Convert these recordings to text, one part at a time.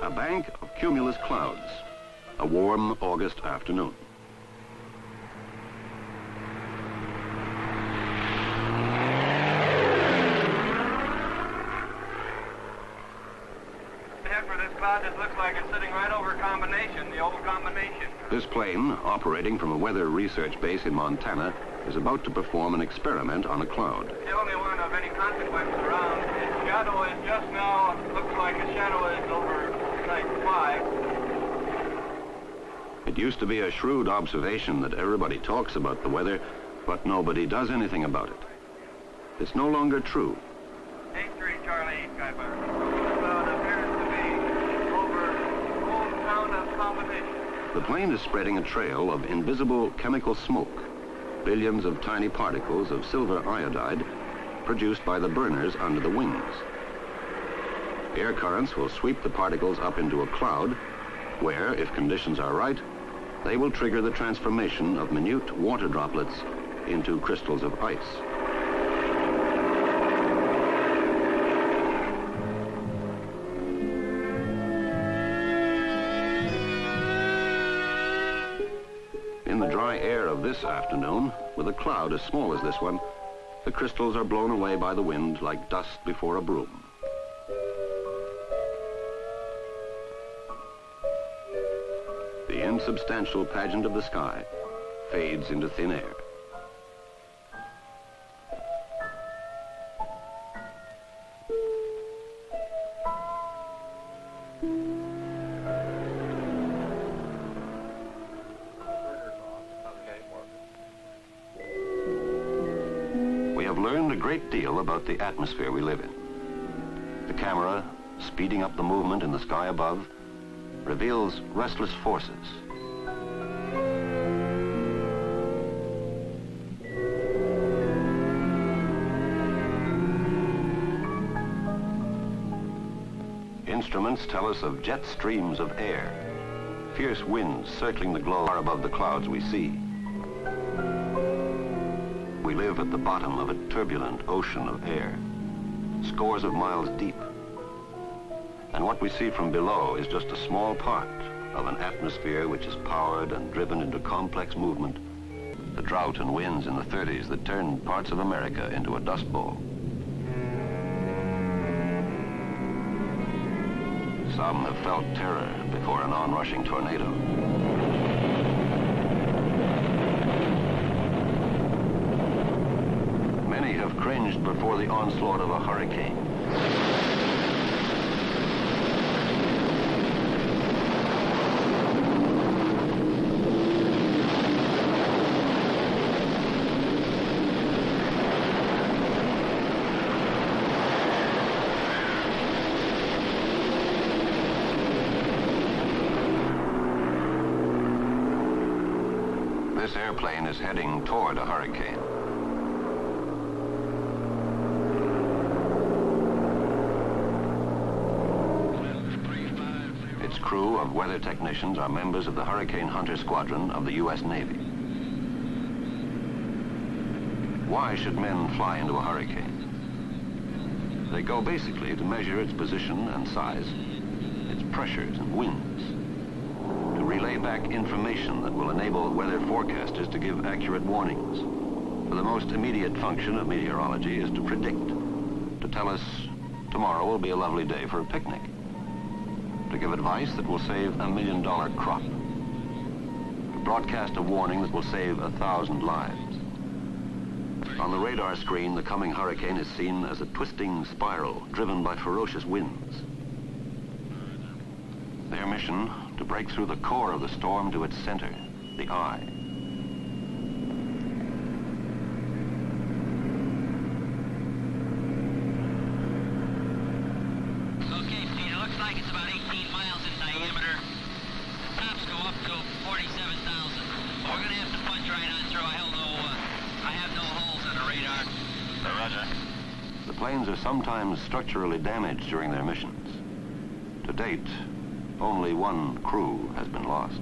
A bank of cumulus clouds. A warm August afternoon. For this cloud, it looks like it's sitting right over Combination, the old Combination. This plane, operating from a weather research base in Montana, is about to perform an experiment on a cloud. The only one of any consequence around. Its shadow is just now, looks like a shadow is over Site 5. It used to be a shrewd observation that everybody talks about the weather, but nobody does anything about it. It's no longer true. 83 Charlie, Kuiper. The cloud appears to be over old town of Combination. The plane is spreading a trail of invisible chemical smoke, billions of tiny particles of silver iodide produced by the burners under the wings. Air currents will sweep the particles up into a cloud, where, if conditions are right, they will trigger the transformation of minute water droplets into crystals of ice. In the dry air of this afternoon, with a cloud as small as this one, the crystals are blown away by the wind like dust before a broom. The insubstantial pageant of the sky fades into thin air. We have learned a great deal about the atmosphere we live in. The camera, speeding up the movement in the sky above, reveals restless forces. Instruments tell us of jet streams of air, fierce winds circling the globe far above the clouds we see. We live at the bottom of a turbulent ocean of air, scores of miles deep. And what we see from below is just a small part of an atmosphere which is powered and driven into complex movement. The drought and winds in the 30s that turned parts of America into a dust bowl. Some have felt terror before an onrushing tornado. Many have cringed before the onslaught of a hurricane. This airplane is heading toward a hurricane. Its crew of weather technicians are members of the Hurricane Hunter Squadron of the U.S. Navy. Why should men fly into a hurricane? They go basically to measure its position and size, its pressures and winds, to relay back information that will enable weather forecasters to give accurate warnings. For the most immediate function of meteorology is to predict, to tell us tomorrow will be a lovely day for a picnic, to give advice that will save $1 million crop, to broadcast a warning that will save 1,000 lives. On the radar screen, the coming hurricane is seen as a twisting spiral driven by ferocious winds. Their mission, to break through the core of the storm to its center, the eye. Okay, Pete, it looks like it's about 18 miles in diameter. Tops go up to 47,000. We're gonna have to punch right on through. I have no holes on the radar. Roger. The planes are sometimes structurally damaged during their missions. To date, only one crew has been lost.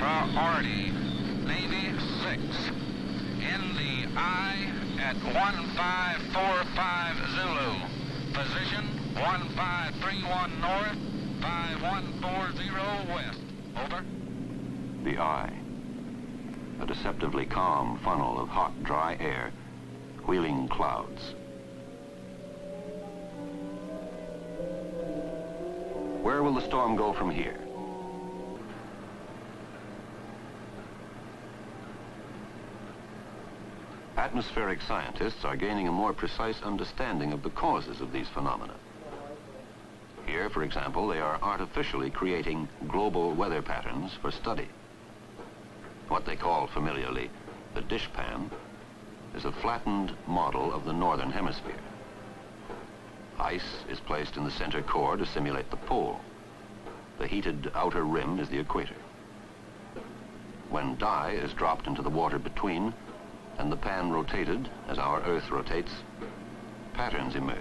Priority, Navy 6. In the eye at 1545 Zulu. Position 1531 north, 5140 west. Over. The eye. A deceptively calm funnel of hot, dry air, wheeling clouds. Where will the storm go from here? Atmospheric scientists are gaining a more precise understanding of the causes of these phenomena. Here, for example, they are artificially creating global weather patterns for study. What they call familiarly the dishpan is a flattened model of the northern hemisphere. Ice is placed in the center core to simulate the pole. The heated outer rim is the equator. When dye is dropped into the water between, and the pan rotated as our Earth rotates, patterns emerge.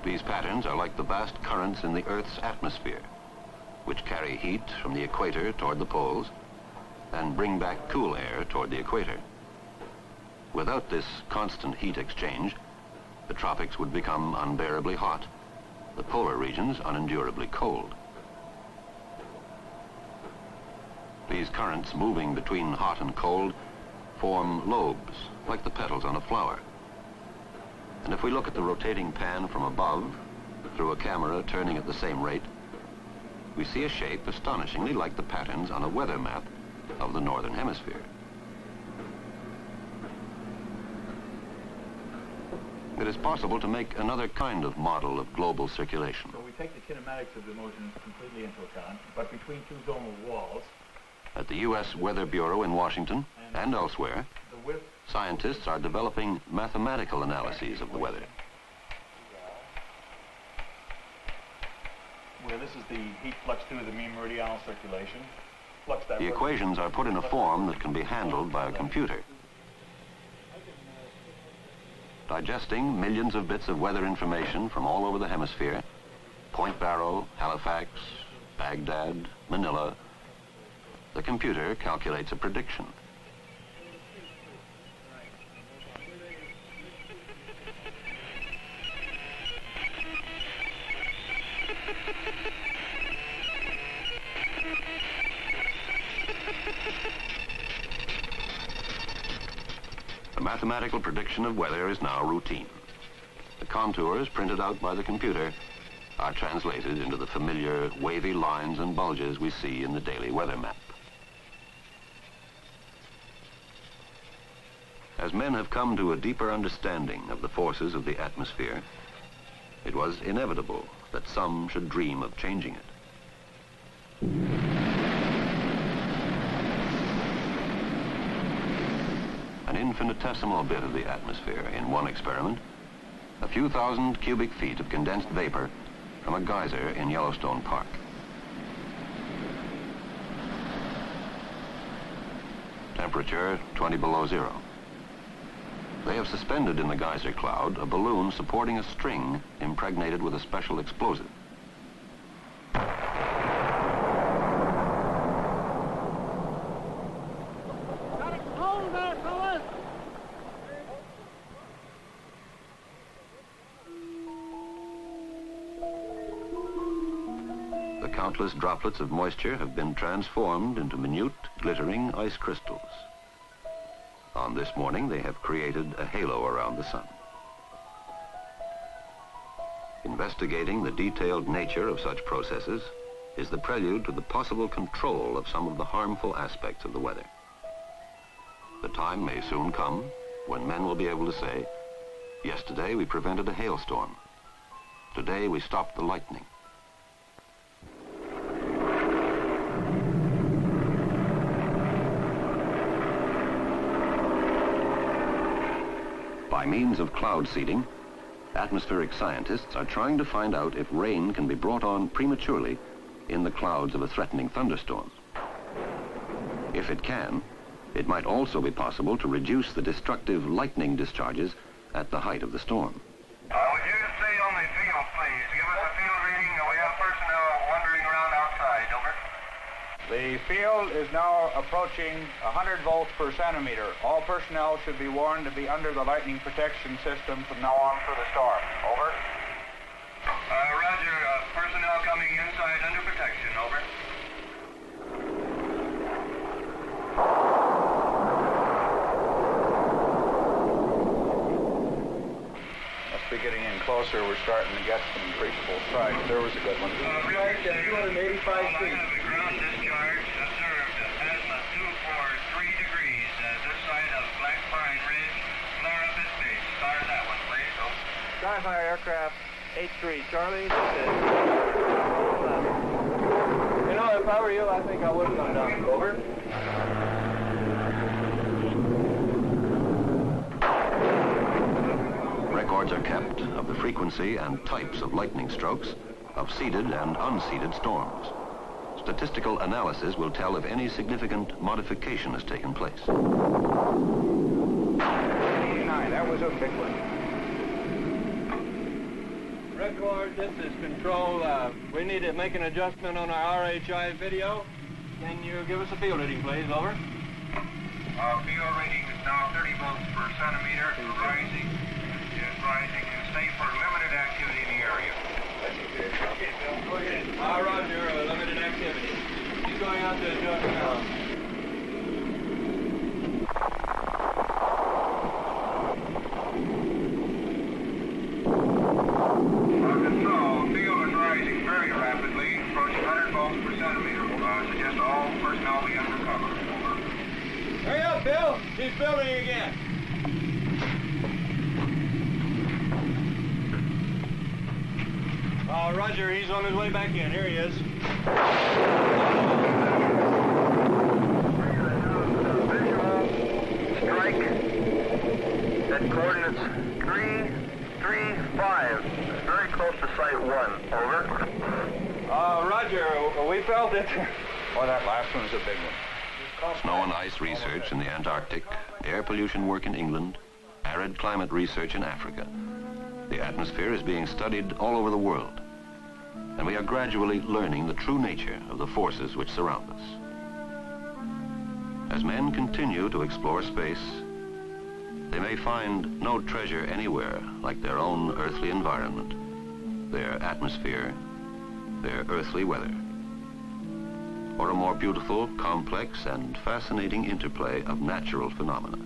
These patterns are like the vast currents in the Earth's atmosphere, which carry heat from the equator toward the poles and bring back cool air toward the equator. Without this constant heat exchange, the tropics would become unbearably hot, the polar regions unendurably cold. These currents moving between hot and cold form lobes, like the petals on a flower. And if we look at the rotating pan from above, through a camera turning at the same rate, we see a shape astonishingly like the patterns on a weather map of the northern hemisphere. It is possible to make another kind of model of global circulation. So we take the kinematics of the motion completely into account, but between two zonal walls... At the U.S. Weather Bureau in Washington and elsewhere, scientists are developing mathematical analyses of the weather. Where this is the heat flux through the mean meridional circulation. The equations are put in a form that can be handled by a computer. Digesting millions of bits of weather information from all over the hemisphere, Point Barrow, Halifax, Baghdad, Manila, the computer calculates a prediction. The mathematical prediction of weather is now routine. The contours printed out by the computer are translated into the familiar wavy lines and bulges we see in the daily weather map. As men have come to a deeper understanding of the forces of the atmosphere, it was inevitable that some should dream of changing it. An infinitesimal bit of the atmosphere in one experiment, a few thousand cubic feet of condensed vapor from a geyser in Yellowstone Park. Temperature 20 below zero. They have suspended in the geyser cloud a balloon supporting a string impregnated with a special explosive. The countless droplets of moisture have been transformed into minute, glittering ice crystals. On this morning, they have created a halo around the sun. Investigating the detailed nature of such processes is the prelude to the possible control of some of the harmful aspects of the weather. The time may soon come when men will be able to say, yesterday we prevented a hailstorm. Today we stopped the lightning. By means of cloud seeding, atmospheric scientists are trying to find out if rain can be brought on prematurely in the clouds of a threatening thunderstorm. If it can, it might also be possible to reduce the destructive lightning discharges at the height of the storm. Would you stay on the field, please? Give us a field reading. We have personnel wandering around outside. Over. The field is now approaching 100 volts per centimeter. All personnel should be warned to be under the lightning protection system from now on for the storm. Over. Roger. Personnel coming inside under protection. Over. Must be getting in closer. We're starting to get some appreciable strikes. There was a good one. Right at 285 feet. Ground discharge observed azimuth 243 degrees. This side of Black Pine Ridge. Flare up at base. Start that one, please. Over. Skyfire aircraft 83 Charlie. This is. You know, if I were you, I think I would come down. Over. Records are kept of the frequency and types of lightning strokes, of seeded and unseeded storms. Statistical analysis will tell if any significant modification has taken place. 89, that was a big one. Record, this is Control. We need to make an adjustment on our RHI video. Can you give us a field reading, please? Over. Field rating is now 30 volts per centimeter. Rising. Is rising and safe for limited activity in the area. Okay, Bill. Go ahead. Roger. Limited activity. He's going out to adjust now. Control, field is rising very rapidly, approaching 100 volts per centimeter. Suggest all personnel be under cover. Over. Hurry up, Bill. He's building again. Roger, he's on his way back in. Here he is. Strike at coordinates 335. Very close to site 1. Over. Roger, we felt it. Oh, that last one was a big one. Snow and ice research in the Antarctic, air pollution work in England, arid climate research in Africa. The atmosphere is being studied all over the world, and we are gradually learning the true nature of the forces which surround us. As men continue to explore space, they may find no treasure anywhere like their own earthly environment, their atmosphere, their earthly weather, or a more beautiful, complex, and fascinating interplay of natural phenomena.